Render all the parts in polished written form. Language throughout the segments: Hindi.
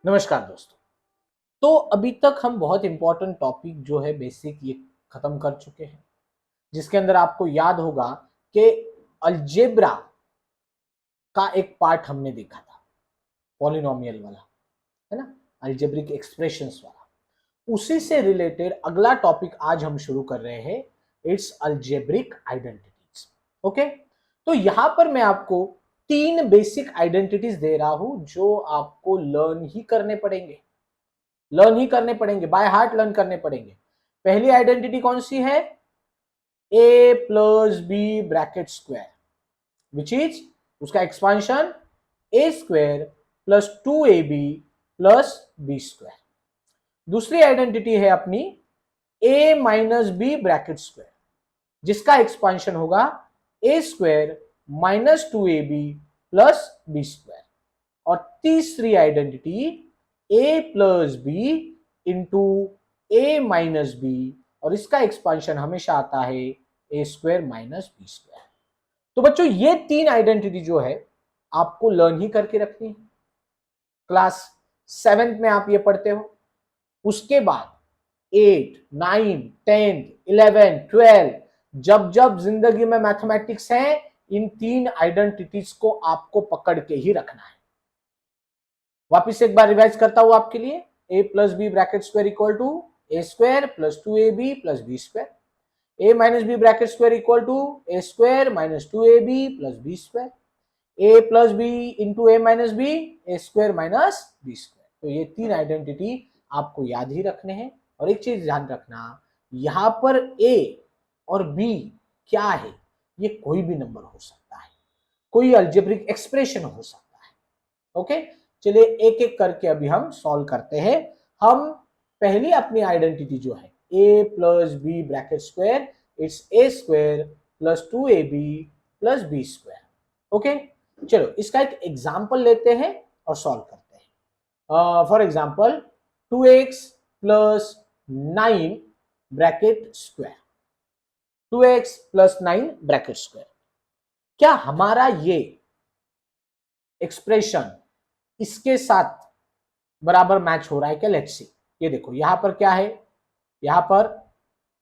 नमस्कार दोस्तों। तो अभी तक हम बहुत इंपॉर्टेंट टॉपिक जो है बेसिक ये खत्म कर चुके हैं, जिसके अंदर आपको याद होगा कि अलजेब्रा का एक पार्ट हमने देखा था, पॉलिनोमियल वाला, है ना, अलजेब्रिक एक्सप्रेशंस वाला। उसी से रिलेटेड अगला टॉपिक आज हम शुरू कर रहे हैं, इट्स अलजेब्रिक आइडेंटिटीज। ओके, तो यहां पर मैं आपको तीन बेसिक आइडेंटिटीज दे रहा हूं जो आपको लर्न ही करने पड़ेंगे, बाय हार्ट लर्न करने पड़ेंगे। पहली आइडेंटिटी कौन सी है? A plus B bracket square, which is उसका एक्सपांशन ए square plus 2ab plus B square. दूसरी आइडेंटिटी है अपनी a minus B bracket square, जिसका एक्सपांशन होगा a square minus 2ab plus B square. और तीसरी identity a plus B into A minus b, और इसका एक्सपांशन हमेशा आता है a square minus B square. तो बच्चों ये तीन आइडेंटिटी जो है आपको लर्न ही करके रखनी है। क्लास 7th में आप ये पढ़ते हो, उसके बाद 8, 9, 10, 11, 12, जब जब जिंदगी में मैथमेटिक्स है, इन तीन आइडेंटिटीज को आपको पकड़ के ही रखना है। वापिस एक बार रिवाइज करता हूं आपके लिए। A plus B bracket square equal to A square plus 2ab plus B square. A minus B bracket square equal to A square minus 2ab plus B square. A plus B into A minus b, a square minus B square. तो ये तीन आइडेंटिटी आपको याद ही रखने हैं। और एक चीज ध्यान रखना, यहां पर ए और बी क्या है? ये कोई भी नंबर हो सकता है, कोई अलजेब्रिक एक्सप्रेशन हो सकता है। ओके, चलिए एक एक करके अभी हम सॉल्व करते हैं। हम पहली अपनी आइडेंटिटी जो है a plus B bracket square, it's a square plus 2ab plus B square. Okay, चलो इसका एक एग्जांपल लेते हैं और सॉल्व करते हैं। For example 2x plus 9 bracket square, 2x plus 9 bracket square. क्या हमारा ये एक्सप्रेशन इसके साथ बराबर मैच हो रहा है क्या? Let's see. ये देखो यहां पर क्या है, यहां पर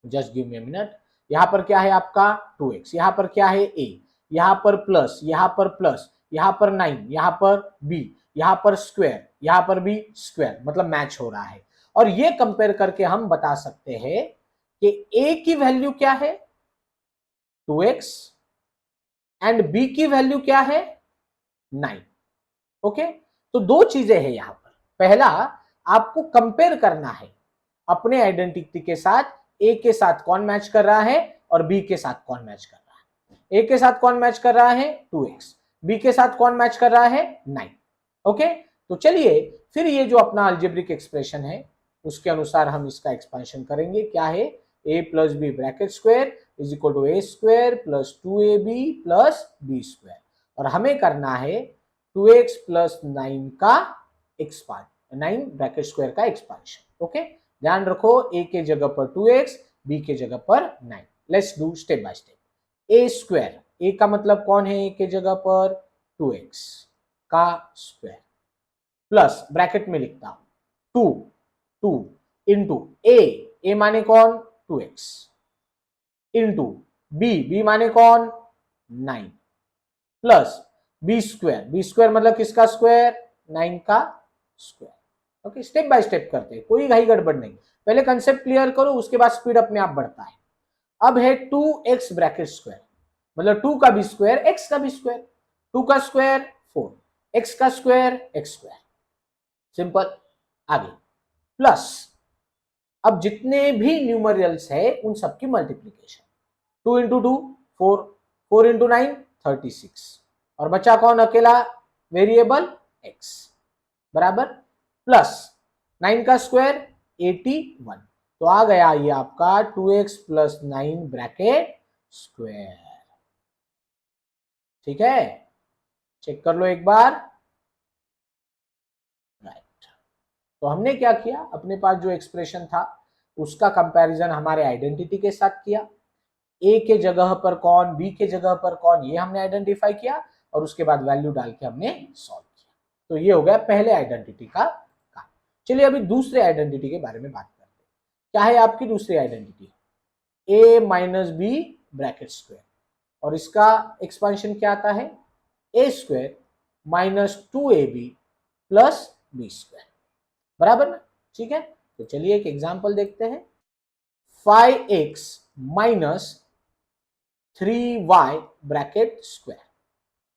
just give me a minute, यहां पर क्या है आपका 2x, यहां पर क्या है a, यहां पर प्लस, यहां पर प्लस, यहां पर 9, यहां पर b, यहां पर स्क्वायर, यहां पर भी स्क्वायर, मतलब मैच हो रहा है। और ये कंपेयर करके हम बता सकते हैं कि a की वैल्यू क्या है 2x एंड b की वैल्यू क्या है 9। ओके, तो दो चीजें हैं यहां पर। पहला, आपको कंपेयर करना है अपने आइडेंटिटी के साथ, ए के साथ कौन मैच कर रहा है और बी के साथ कौन मैच कर रहा है। ए के साथ कौन मैच कर रहा है 2x, बी के साथ कौन मैच कर रहा है 9। ओके, तो चलिए फिर ये जो अपना अलजेब्रिक एक्सप्रेशन है उसके अनुसार हम इसका एक्सपेंशन करेंगे। क्या है? A plus B bracket square is equal to A square plus 2ab plus B square. और हमें करना है 2x प्लस 9 का एक्सपांड, 9 ब्रैकेट स्क्वायर का एक्सपांशन। ओके, ध्यान रखो ए के जगह पर 2x, बी के जगह पर 9। Let's do step by step. A square, a का मतलब कौन है ए के जगह पर 2x का स्क्वायर, प्लस ब्रैकेट में लिखता हूं 2 इंटू ए माने कौन 2x, इंटू बी माने कौन 9, प्लस बी स्क्वायर मतलब किसका स्क्वायर 9 का square. Okay, step by step करते हैं, कोई घाई गड़बड़ नहीं। पहले कंसेप्ट क्लियर करो, उसके बाद स्पीड अपने आप बढ़ता है। अब है 2x ब्रैकेट स्क्वायर, मतलब 2 का भी स्क्वायर x का भी स्क्वायर, 2 का स्क्वायर 4, x का स्क्वायर x स्क्वायर, सिंपल। आगे प्लस, अब जितने भी न्यूमरियल्स है उन सबकी मल्टीप्लीकेशन, 2 इंटू 2 4, 4 इंटू 9 36, और बचा कौन अकेला वेरिएबल x, बराबर प्लस 9 का स्क्वायर 81। तो आ गया ये आपका 2x प्लस 9 ब्रैकेट स्क्वायर। ठीक है, चेक कर लो एक बार। राइट, तो हमने क्या किया, अपने पास जो एक्सप्रेशन था उसका कंपैरिजन हमारे आइडेंटिटी के साथ किया। ए के जगह पर कौन, बी के जगह पर कौन, ये हमने आइडेंटिफाई किया, और उसके बाद वैल्यू डाल के हमने सॉल्व किया। तो ये हो गया पहले आइडेंटिटी का चलिए अभी दूसरे आइडेंटिटी के बारे में बात करते हैं। क्या है आपकी दूसरी identity? a minus B bracket square, और इसका एक्सपांशन क्या आता है? a square minus 2ab plus B square, बराबर ना? ठीक है, तो चलिए एक एग्जांपल देखते हैं। 5x minus 3y bracket square.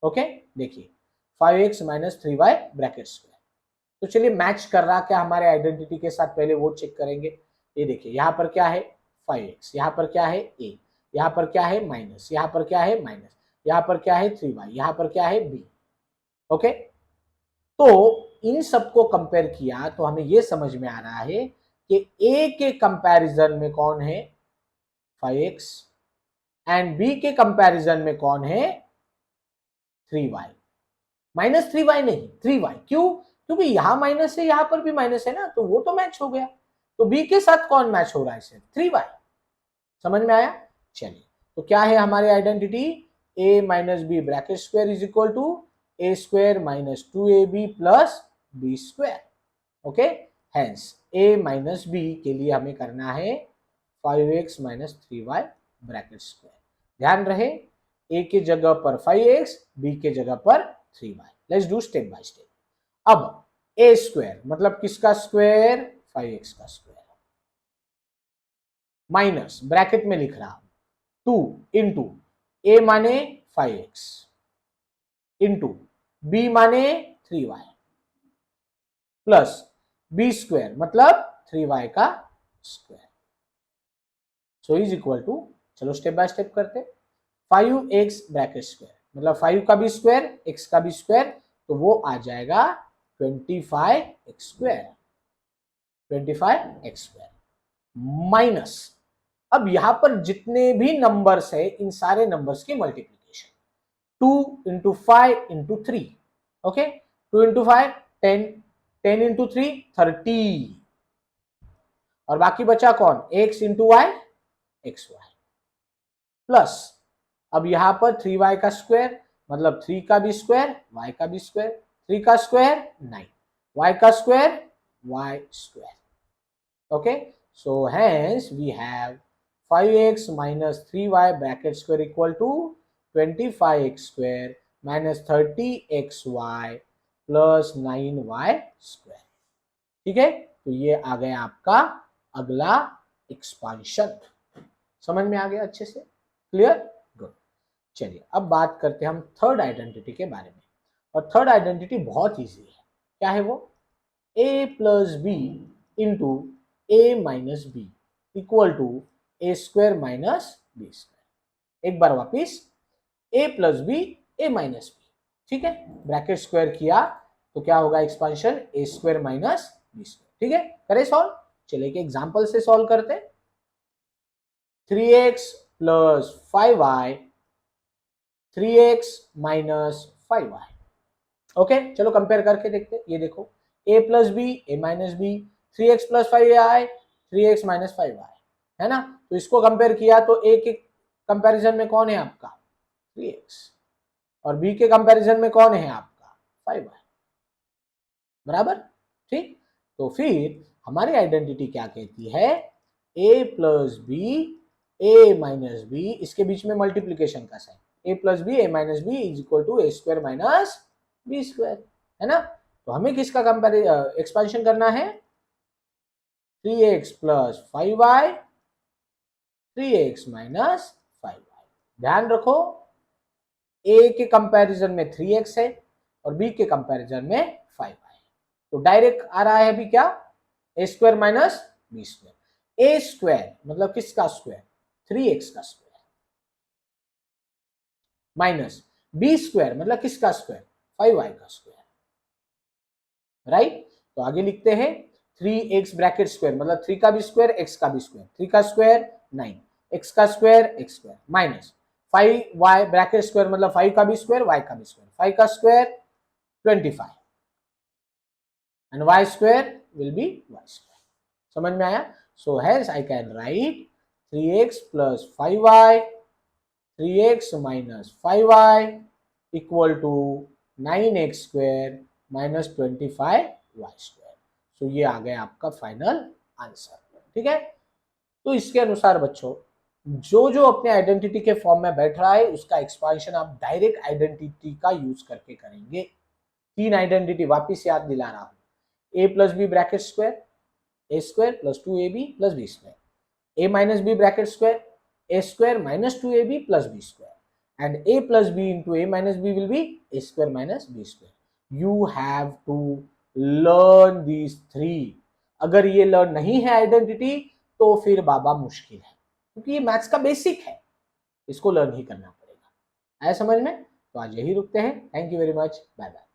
Okay, देखिए 5x minus 3y bracket square. तो चलिए मैच कर रहा क्या हमारे आइडेंटिटी के साथ, पहले वो चेक करेंगे। ये देखिए यहां पर क्या है 5x, यहां पर क्या है a, यहां पर क्या है माइनस, यहां पर क्या है माइनस, यहां पर क्या है 3y, यहां पर क्या है b। ओके, तो इन सबको कंपेयर किया तो हमें यह समझ में आ रहा है कि a के कंपैरिजन में कौन है 5x एंड b के कंपैरिजन में कौन है 3y। माइनस 3y नहीं 3y, क्यों? क्योंकि यहां माइनस है, यहां पर भी माइनस है ना, तो वो तो मैच हो गया। तो b के साथ कौन मैच हो रहा है इसे? 3y। समझ में आया? चलिए, तो क्या है हमारी identity? a minus B bracket square is equal to a square minus 2ab plus B square. Okay, hence a minus B के लिए हमें करना है 5x minus 3y bracket square. ध्यान रहे a के जगह पर 5x, b के जगह पर 3y। Let's do step by step. अब a स्क्वायर मतलब किसका स्क्वायर? 5x का स्क्वायर, माइनस ब्रैकेट में लिख रहा 2 इंटू a माने 5x इंटू b माने 3y प्लस b स्क्वायर मतलब 3y का square. So is equal to, चलो स्टेप बाय स्टेप करते। 5x ब्रैकेट स्क्वायर मतलब 5 का भी स्क्वायर, x का भी स्क्वायर, तो वो आ जाएगा 25x square, 25x square minus, अब यहां पर जितने भी नंबर्स है इन सारे नंबर्स की multiplication, 2 into 5 into 3। Okay, 2 into 5 10, 10 into 3 30, और बाकी बचा कौन? x into Y, X Y plus, अब यहां पर 3y का स्क्वायर मतलब 3 का भी स्क्वायर, y का भी स्क्वायर, 3 का स्क्वायर 9, y का square y square. Okay, so hence we have 5x minus 3y bracket square equal to 25x square minus 30xy plus 9y square। ठीक है, तो ये आ गया आपका अगला एक्सपांशन। समझ में आ गया अच्छे से? क्लियर? गुड। चलिए अब बात करते हैं हम थर्ड आइडेंटिटी के बारे में, और थर्ड आइडेंटिटी बहुत इजी है। क्या है वो? a plus B into A minus B equal to A square minus B square. एक बार वापिस, a plus B A minus B, ठीक है, ब्रैकेट स्क्वायर किया तो क्या होगा एक्सपांशन? ए स्क्वायर माइनस बी स्क्वायर। ठीक है, करें सॉल्व। चलिए एक एग्जांपल से सॉल्व करते हैं। 3x plus 5y 3x minus 5y। Okay, चलो कंपेयर करके देखते हैं। ये देखो a plus B A minus B, 3x plus 5y 3x minus 5y, है ना? तो इसको कंपेयर किया तो a के कंपैरिजन में कौन है आपका? 3x, और b के कंपैरिजन में कौन है आपका? 5y, बराबर? ठीक, तो फिर हमारी आइडेंटिटी क्या कहती है? a plus B A minus B, इसके बीच में मल्टीप्लीकेशन का sign, A plus B A minus B is equal to A square minus B square, है ना? तो हमें किसका एक्सपांशन करना है? 3x plus 5y 3x minus 5y। ध्यान रखो a के कंपैरिजन में 3x है और b के कंपैरिजन में 5y, तो डायरेक्ट आ रहा है अभी क्या? ए square minus B square. A square मतलब किसका स्क्वायर? 3x का स्क्वायर माइनस बी स्क्वायर मतलब किसका स्क्वायर? 5y का स्क्वायर, राइट? तो आगे लिखते हैं 3x ब्रैकेट स्क्वायर मतलब 3 का भी स्क्वायर x का भी स्क्वायर, 3 का स्क्वायर 9, x का square x square minus 5y bracket square मतलब 5 का भी स्क्वायर y का भी स्क्वायर, 5 का square 25 and y square will be y square। समझ में आया? So hence I can write 3x plus 5y 3x minus 5y equal to 9x square minus 25y square। सो ये आ गया आपका फाइनल आंसर। ठीक है, तो इसके अनुसार बच्चों जो जो अपने आइडेंटिटी के फॉर्म में बैठ रहा है उसका एक्सपांशन आप डायरेक्ट आइडेंटिटी का यूज करके करेंगे। 3 आइडेंटिटी वापिस याद दिला रहा हूं, a plus B bracket square A square plus 2ab plus B square, a minus B bracket square A square minus 2ab plus B square, and a plus B into a minus B will be a square minus B square. You have to learn these 3। अगर ये लर्न नहीं है आइडेंटिटी तो फिर बाबा मुश्किल है, क्योंकि ये मैथ्स का बेसिक है, इसको लर्न ही करना पड़ेगा। आया समझ में? तो आज यही रुकते हैं। Thank you very much, bye bye.